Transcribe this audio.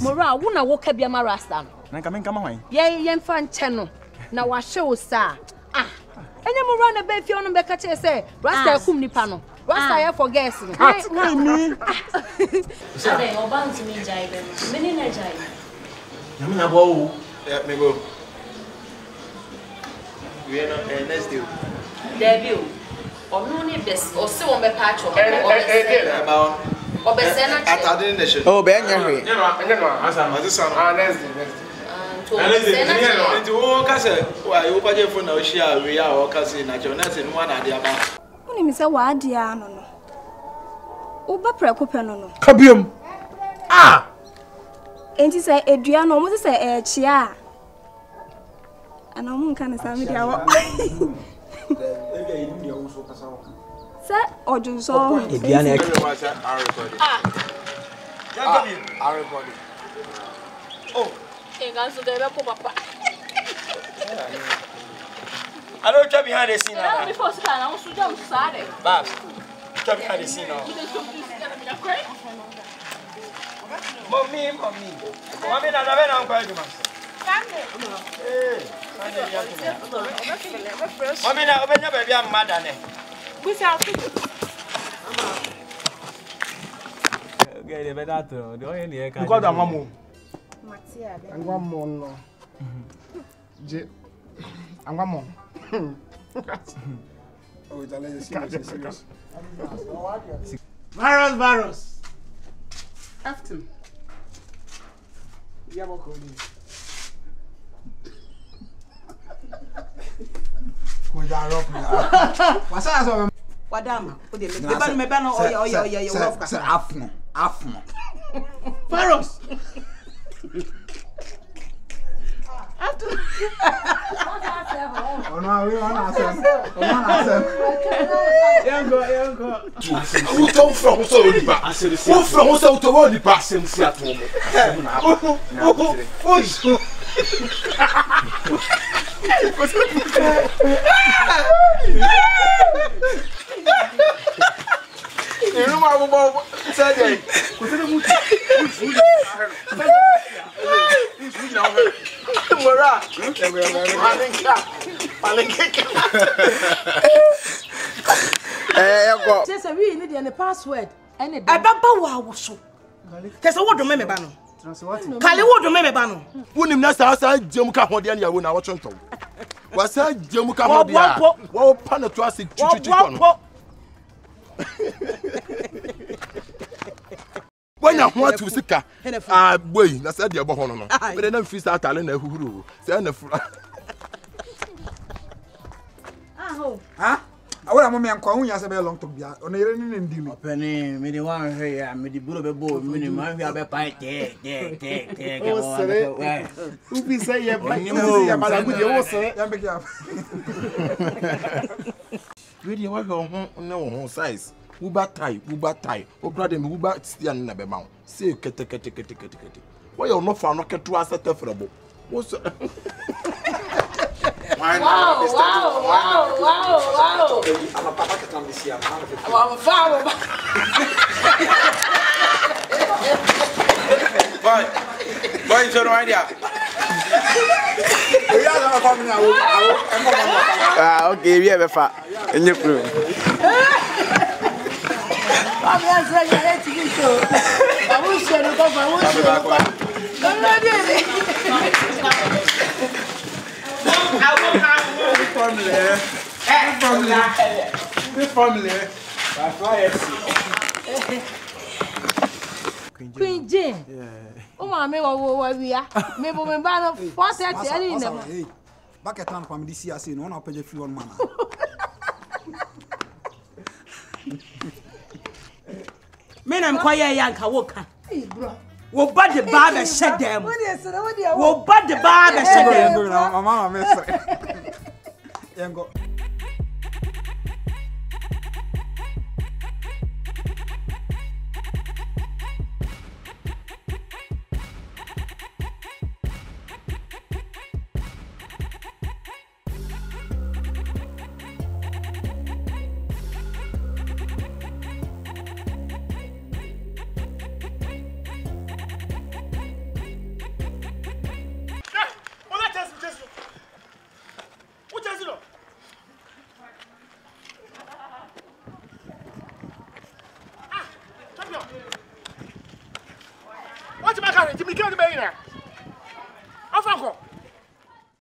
Mora, wuna woka bia ma rasta no. Na nka menka ma hwan. Ye mfa nche no. Na wa hwe wo sa. Ah. Enya mora na be fie no be ka che say rasta akum nipa no. Rasta ye for girls no. Why me? Ade oba ntimi jai be. Meni na jai. Na me na bo. Me go. We are not next day. Debut. Ono ni best. O se won be patch o. Atade nation. Oh, be anya hwe. Asa next day. Nti wo ka se wa yo kwaje fo na o hia we ya o ka se na jonas no wa na de aba. Woni mi se wa ade ano no. Wo ba preko pe no no. Kabiam. Ah. Enti se edua no mo se chia. Ana mo nka ne sa me dia wo. Se ojunso. Edua na Everybody. Oh. Enganso debe po papa. I don't try behind the scene now. Before scan, I want to jump sare. Babs. Try behind the scene now. Mommy. Mommy na dabe na nkwa eduma. Eh. Mommy na obenya ba bia mmada ne. Busa. Okay, the better to. Do you need Because I'm mama. Angwa mon no. Je angwa mon. Oh, it's a serious. Virus. After. Yeah, what call you? With that rock now. What's that? Wadama, o de me ba no oya rough ka. Afno. Virus. Oh no, we want to Yango. Who told from so nipa? Who from so to what nipa? Sem si atomo. You ma bo say ko se mu Mora. Go. Say we need the password. Any baba wa wo so. Kese wo do me ba no. Kale wo do me ba no. Wonim na sa jemu ka hode na yawo na wo twonto. Wa sa jemu ka hode ya. Wo pa na to ase tututu kono. When you want to sika, boy, that's the other one. But then fish that talent, who say na fura. Huh? I want a man calling us a long to be on a raining deal. Penny, me the one here, me the bull of a boat, minimum, we have a pint, Who be say, yeah, but you say, really, what no size. Uba tie. O brother me uba stian na be ma. Say kete. Why you no fa no keto asa tefrebo. What's Wow. I'm a papa can this year. Boy, so no idea. Okay, we have a fat in your room. I'm not saying I to be so. I will share the cover. I will share the cover. I'm not doing it. I will have This family. Queen Jane. Oh, mamma, we are. Maybe we ban 4:30 in them. Back at time from this year, saying one up a free one man. Men am quiet young Kawoka. Wo bad the barber shed them. Wo bad the barber shed them. Mama, miss. me can't be here.